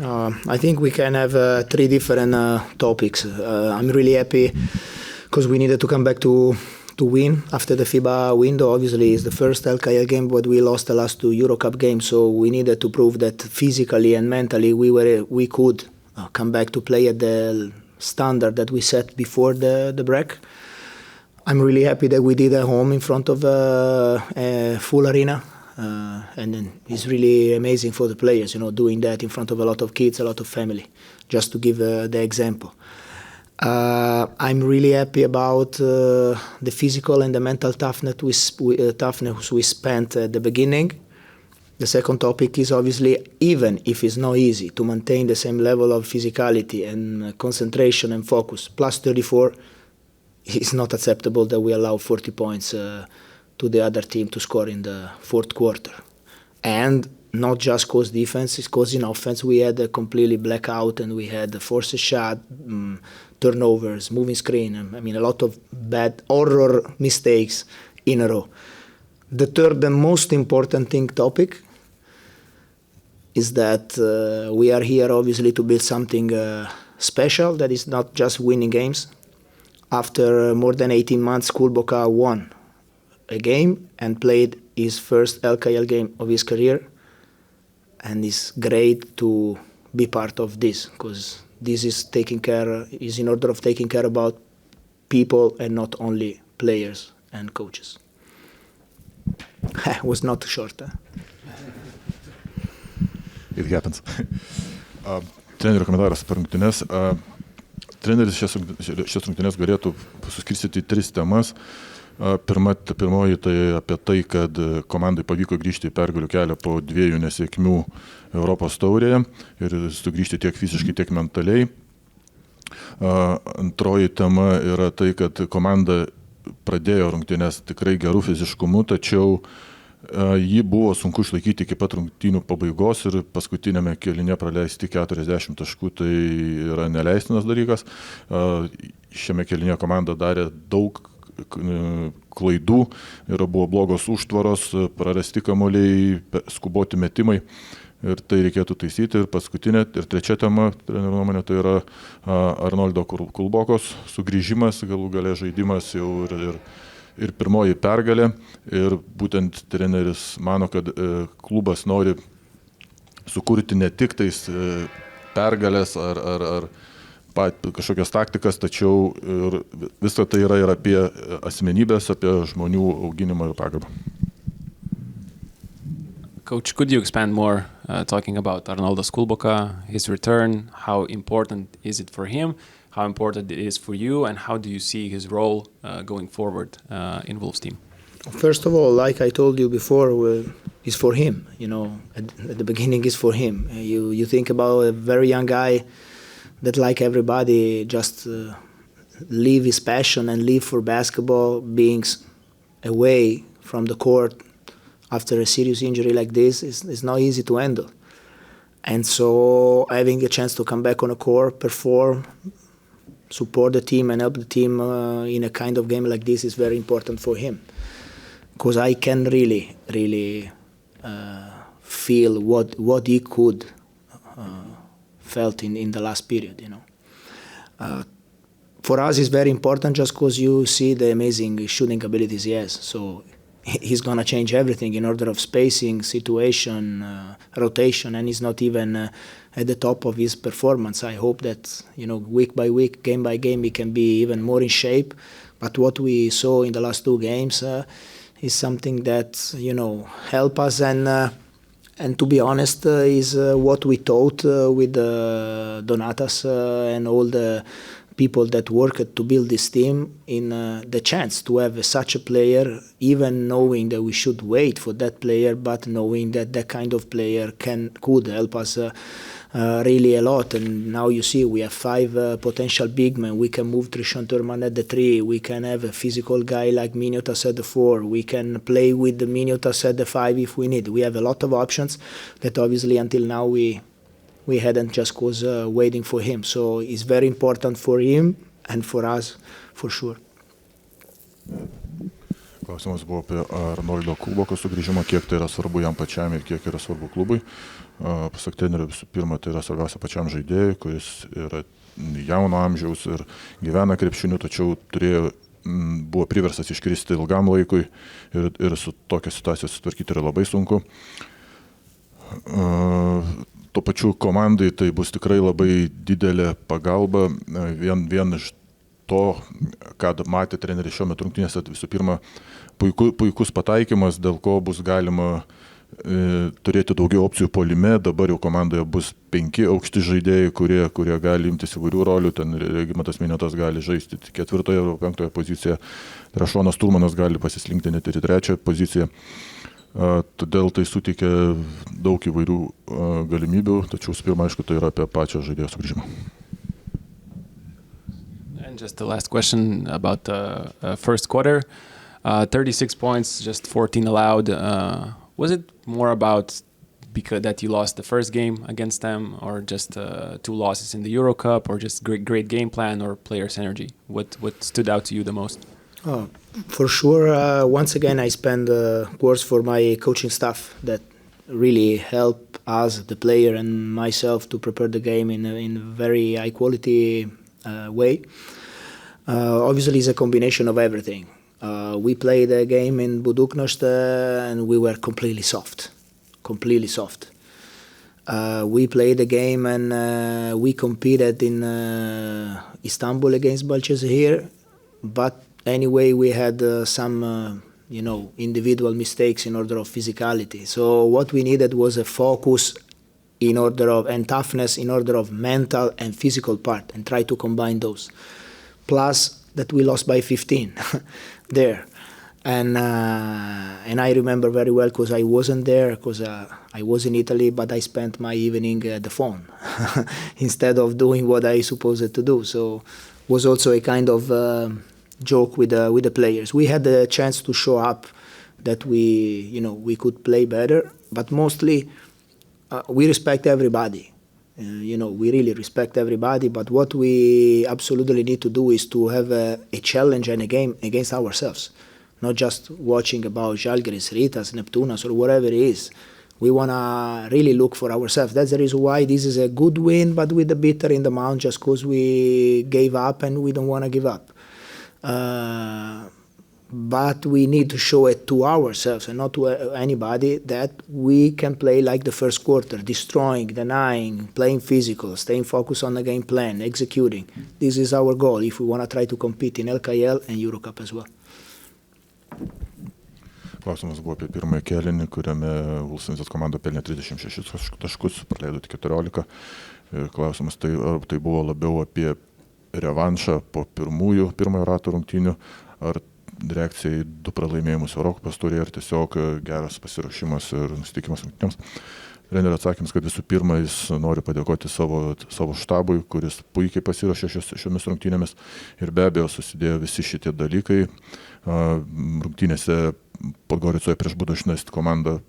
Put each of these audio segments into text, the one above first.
I think we can have three different topics. I'm really happy because we needed to come back to win after the FIBA window. Obviously, it's the first LKL game, but we lost the last two Eurocup games, so we needed to prove that physically and mentally we could come back to play at the standard that we set before the break. I'm really happy that we did at home in front of a full arena. And then it's really amazing for the players, doing that in front of a lot of kids, a lot of family, just to give the example. I'm really happy about the physical and the mental toughness we spent at the beginning. The second topic is obviously, even if it's not easy to maintain the same level of physicality and concentration and focus, plus 34, it's not acceptable that we allow 40 points to the other team to score in the fourth quarter. And not just cause defense, it's because in offense we had a completely blackout and we had a forced shot, turnovers, moving screen, a lot of bad horror mistakes in a row. The third and most important topic is that we are here obviously to build something special that is not just winning games. After more than 18 months, Kulboka won a game and played his first LKL game of his career, and it's great to be part of this because this is in order of taking care about people and not only players and coaches. It was not short. It happens. Trenerio komentaras per rungtynes. Treneris šias rungtynes galėtų suskirstyti į tris temas. Pirmoji tai apie tai, kad komandai pavyko grįžti į pergalių kelią po 2 nesėkmių Europos taurėje ir sugrįžti tiek fiziškai, tiek mentaliai. Antroji tema yra tai, kad komanda pradėjo rungtynes tikrai gerų fiziškumu, tačiau jį buvo sunku išlaikyti iki pat rungtynių pabaigos ir paskutinėme kėlinyje praleisti 40 taškų, tai yra neleistinas dalykas. Šiame kėlinyje komanda darė daug klaidų ir buvo blogos užtvaros, prarasti kamuoliai, skuboti metimai ir tai reikėtų taisyti. Ir paskutinė ir trečia tema, trenerio nuomonė, tai yra Arnoldo Kulbokos sugrįžimas, galų gale žaidimas jau ir pirmoji pergalė. Ir būtent treneris mano, kad klubas nori sukurti ne tik tais pergalės ar kažkokias taktikas, tačiau ir visą tai yra ir apie asmenybės, apie žmonių auginimą ir pagarbą. Coach, could you expand more talking about Arnoldas Kulboka, his return, how important is it for him, how important it is for you, and how do you see his role going forward in Wolves team? First of all, like I told you before, it's for him, at the beginning it's for him. You think about a very young guy that, like everybody, just live his passion and live for basketball, being away from the court after a serious injury like this is not easy to handle. And so having a chance to come back on the court, perform, support the team and help the team in a kind of game like this is very important for him. Because I can really feel what he could felt in the last period, For us, it's very important just because you see the amazing shooting abilities he has. So he's going to change everything in order of spacing, situation, rotation, and he's not even at the top of his performance. I hope that, week by week, game by game, he can be even more in shape. But what we saw in the last 2 games is something that, help us and to be honest, is what we thought with Donatas and all the people that worked to build this team in the chance to have such a player, even knowing that we should wait for that player, but knowing that that kind of player could help us really a lot. And now you see we have 5 potential big men. We can move Trishon Turman at the 3. We can have a physical guy like Miniotas at the 4. We can play with the Miniotas at the 5 if we need. We have a lot of options that obviously until now we hadn't, just cause waiting for him. So it's very important for him and for us for sure. Klausimas buvo apie Arnoldo Kulboko sugrįžimą, kiek tai yra svarbu jam pačiam ir kiek yra svarbu klubui. Pasak trenerio, visų pirma, tai yra svarbiausia pačiam žaidėjui, kuris yra jauno amžiaus ir gyvena krepšiniu, tačiau buvo priverstas iškristi ilgam laikui ir su tokia situacija sutvarkyti yra labai sunku. Tuo pačiu komandai tai bus tikrai labai didelė pagalba. Vien iš to, ką matė treneris šiuo metu rungtynėse, visų pirma, puikus pataikymas, dėl ko bus galima turėti daugiau opcijų puolime. Dabar jau komandoje bus 5 aukšti žaidėjai, kurie gali imtis įvairių rolių. Ten Regimantas Miniotas gali žaisti 4. ar 5. poziciją. Šonas Turmanas gali pasislinkti net ir į 3. poziciją. Todėl tai suteikia daug įvairių galimybių, tačiau pirma, aišku, tai yra apie pačią žaidėjo sugrįžimą. And just the last question about the first quarter. 36 points, just 14 allowed. Was it more about because that you lost the first game against them, or just 2 losses in the Euro Cup, or just great game plan, or players' energy? What stood out to you the most? For sure, once again, I spend words for my coaching staff that really help us, the player and myself, to prepare the game in a very high quality way. Obviously, it's a combination of everything. We played a game in Buduknost and we were completely soft. We played a game and we competed in Istanbul against Başakşehir, but anyway, we had some, individual mistakes in order of physicality. So what we needed was a focus and toughness in order of mental and physical part, and try to combine those. Plus that we lost by 15 there. And I remember very well because I wasn't there, because I was in Italy, but I spent my evening at the phone instead of doing what I supposed to do. So it was also a kind of joke with the players. We had the chance to show up that we could play better, but mostly we respect everybody. We really respect everybody, but what we absolutely need to do is to have a challenge and a game against ourselves, not just watching about Žalgiris, Rytas, Neptūnas, or whatever it is. We want to really look for ourselves. That's the reason why this is a good win, but with the bitter in the mouth, just because we gave up and we don't want to give up. But we need to show it to ourselves and not to anybody that we can play like the first quarter, destroying, denying, playing physical, staying focused on the game plan, executing. This is our goal if we want to try to compete in LKL and Eurocup as well. Klausimas buvo apie pirmąjį kėlinį, kuriame Vulsensės komanda pelnė 36 taškus, praleido tik 14. Ir klausimas, ar tai buvo labiau apie revanšą po pirmojo rato rungtynių, ar reakcija į 2 pralaimėjimus Eurokapos taurėje, ar tiesiog geras pasiruošimas ir nusiteikimas rungtynėms. Trenerio atsakymas, kad visų pirma jis nori padėkoti savo štabui, kuris puikiai pasiruošė šiomis rungtynėmis, ir be abejo susidėjo visi šitie dalykai. Rungtynėse Podgoricoje prieš Budapeštą komanda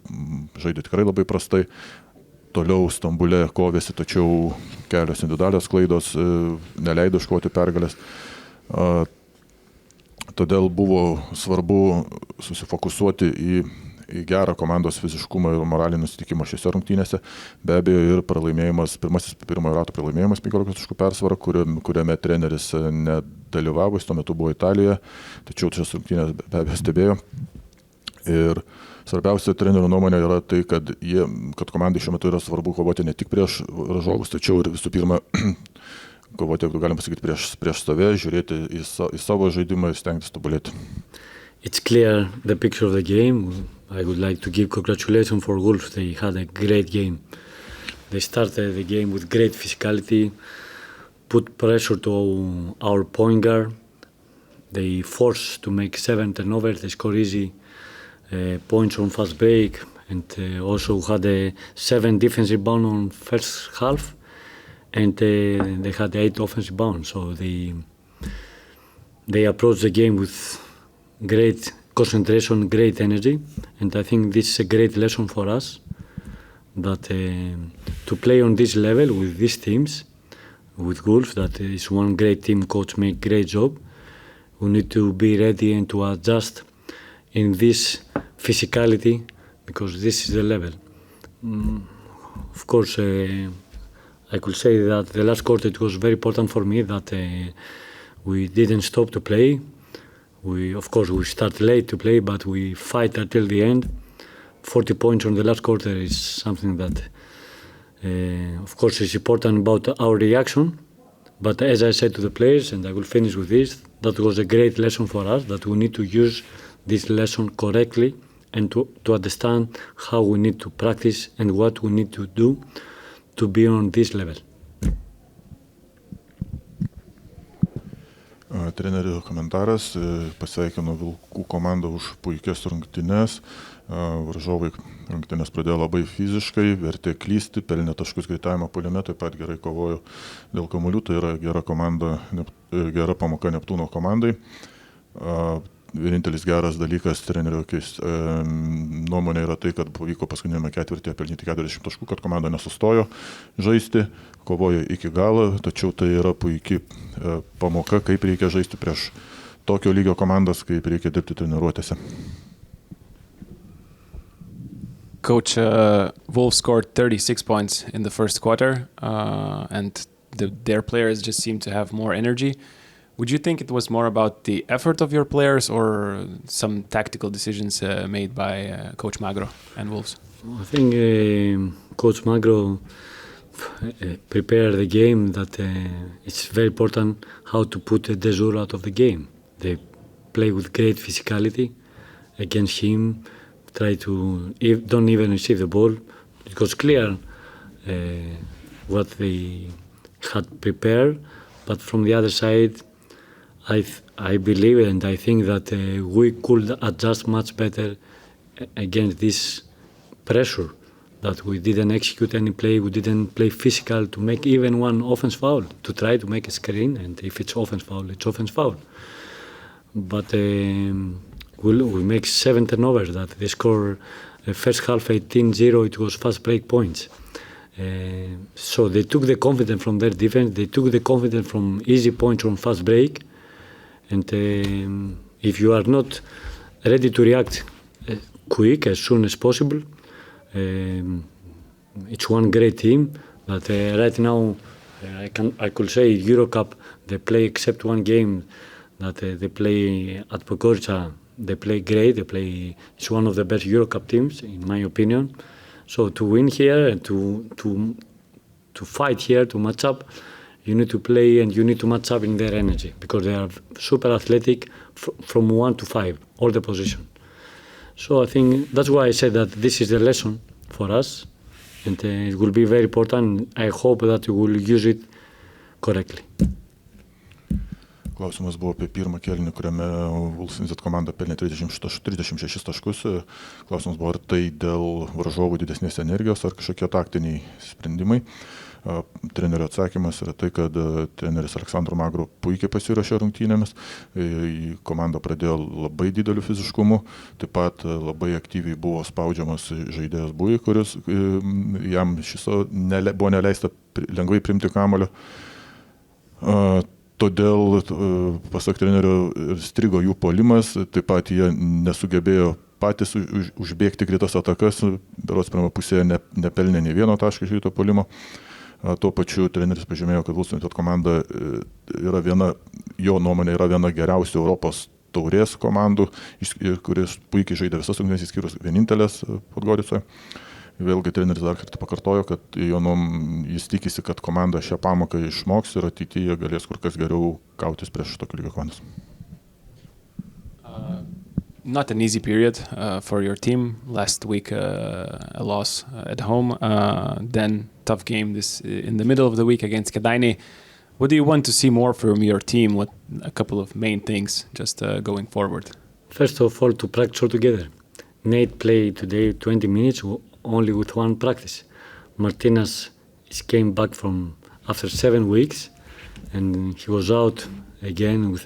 žaidė tikrai labai prastai. Toliau Stambule kovėsi, tačiau kelios individualios klaidos neleido iškovoti pergalės. Todėl buvo svarbu susifokusuoti į gerą komandos fiziškumą ir moralinį nusiteikimą šiose rungtynėse. Be abejo, ir pirmojo rato pralaimėjimas 15 taškų persvara, kuriame treneris nedalyvavo, jis tuo metu buvo Italijoje, tačiau šias rungtynės be abejo stebėjo. Ir svarbiausia trenerio nuomonė yra tai, kad komandai šiuo metu yra svarbu kovoti ne tik prieš varžovus, tačiau ir visų pirma kovoti, jeigu galim pasakyti, prieš save, žiūrėti į savo žaidimą ir stengtis tobulėti. It's clear the picture of the game. I would like to give congratulations for Wolves. They had a great game. They started the game with great physicality, put pressure to our point guard. They forced to make 7 turnovers. They score easy points on fast break, and also had 7 defensive bounds on first half, and they had 8 offensive bounds. So they approached the game with great concentration, great energy, and I think this is a great lesson for us, that to play on this level with these teams, with Wolves, that is one great team, coach make great job. We need to be ready and to adjust in this physicality, because this is the level. Of course, I could say that the last quarter it was very important for me that we didn't stop to play. Of course, we start late to play, but we fight until the end. 40 points on the last quarter is something that, of course, is important about our reaction. But as I said to the players, and I will finish with this, that was a great lesson for us, that we need to use this lesson correctly and to understand how we need to practice and what we need to do to be on this level. Trenerio komentaras, pasveikino Vilkų komandą už puikias rungtynes. Varžovai rungtynės pradėjo labai fiziškai, vertė klysti, pelnė taškus greitavimo puolime, taip pat gerai kovojo dėl kamuolių, tai yra gera pamoka Neptūno komandai. Vienintelis geras dalykas trenerio nuomonė yra tai, kad pavyko paskutinėme ketvirtyje pelnyti 40 taškų, kad komanda nesustojo žaisti, kovojo iki galo, tačiau tai yra puikiai pamoka, kaip reikia žaisti prieš tokio lygio komandas, kaip reikia dirbti treniruotėse. Coach, Wolves scored 36 points in the first quarter, and their players just seem to have more energy. Would you think it was more about the effort of your players or some tactical decisions made by Coach Magro and Wolves? I think Coach Magro prepared the game that it's very important how to put the Desur out of the game. They play with great physicality against him, try to don't even receive the ball. It was clear what they had prepared, but from the other side, I believe and I think that we could adjust much better against this pressure, that we didn't execute any play, we didn't play physical to make even one offense foul, to try to make a screen, and if it's offense foul, it's offense foul. But we make 7 turnovers, that they score first half 18-0, it was fast break points. So they took the confidence from their defense, they took the confidence from easy points from fast break, and if you are not ready to react quick, as soon as possible, it's one great team, but right now I could say Eurocup, they play except one game that they play at Podgorica, they play great, it's one of the best Eurocup teams in my opinion. So to win here and to fight here, to match up, you need to play and you need to match up in their energy, because they are super athletic from 1 to 5, all the position. So I think that's why I said that this is the lesson for us, and it will be very important. I hope that we will use it correctly. Klausimas buvo apie pirmą kėlinį, kuriame Wolves komanda pelnė 36 taškus. Klausimas buvo, ar tai dėl varžovų didesnės energijos, ar kažkokie taktiniai sprendimai. Trenerio atsakymas yra tai, kad treneris Aleksandro Magro puikiai pasiruošė rungtynėmis. Komanda pradėjo labai dideliu fiziškumu, taip pat labai aktyviai buvo spaudžiamas žaidėjas Bui, kuris jam buvo neleista lengvai priimti kamuolio. Todėl, pasak trenerio, strigo jų puolimas, taip pat jie nesugebėjo patys užbėgti greitas atakas, berods pirmą pusėje nepelnė nei vieno taško iš šito puolimo. Tuo pačiu treneris pažymėjo, kad Wolves komanda yra jo nuomonė yra viena geriausių Europos taurės komandų, kuris puikiai žaidė visas rungtynes išskyrus vienintelės Podgoricoje. Vėlgi treneris dar kartą pakartojo, kad jis tikisi, kad komanda šią pamoką išmoks ir ateityje galės kur kas geriau kautis prieš tokio lygio komandas. Not an easy period for your team. Last week a loss at home, then tough game in the middle of the week against Kėdainiai. What do you want to see more from your team? What a couple of main things just going forward? First of all, to practice together. Nate played today 20 minutes only with one practice. Martinez came back from after 7 weeks, and he was out again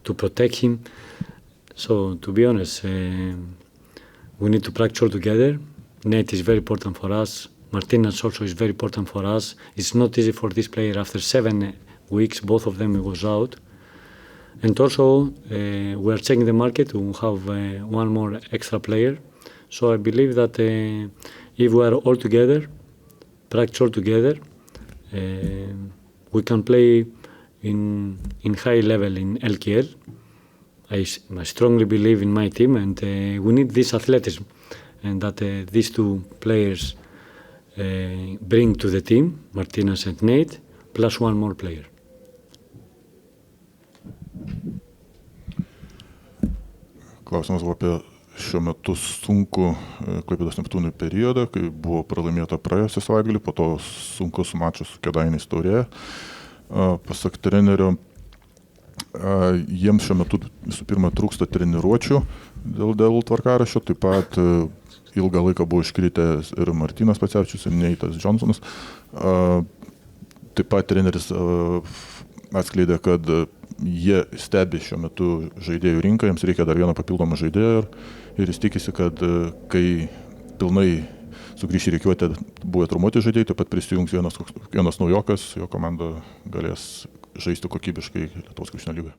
to protect him. So to be honest, we need to practice together. Nate is very important for us. Martinez also is very important for us. It's not easy for this player after 7 weeks. Both of them was out. And also, we are checking the market to have one more extra player. So I believe that if we are all together, practice all together, we can play in high level in LKL. I strongly believe in my team, and we need this athleticism, and that these two players bring to the team, Martinez and Nate, plus one more player. Klausimas buvo apie šiuo metu sunku Klaipėdos Neptūnui periodą, kai buvo pralaimėta praėjusią savaitgalį, po to sunkus mačas su Kėdainiais Taurėje. Pasak trenerio, jiems šiuo metu visų pirma trūksta treniruočių dėl tvarkaraščio, taip pat ilgą laiką buvo iškritęs ir Martynas Pacevičius, ir Neitas Johnsonas. Taip pat treneris atskleidė, kad jie stebi šiuo metu žaidėjų rinką, jiems reikia dar vieno papildomą žaidėją ir jis tikisi, kad kai pilnai sugrįš į rikiuotę buvę traumuoti žaidėjai, taip pat prisijungs vienas naujokas, jo komanda galės žaisti kokybiškai Lietuvos krepšinio lygoje.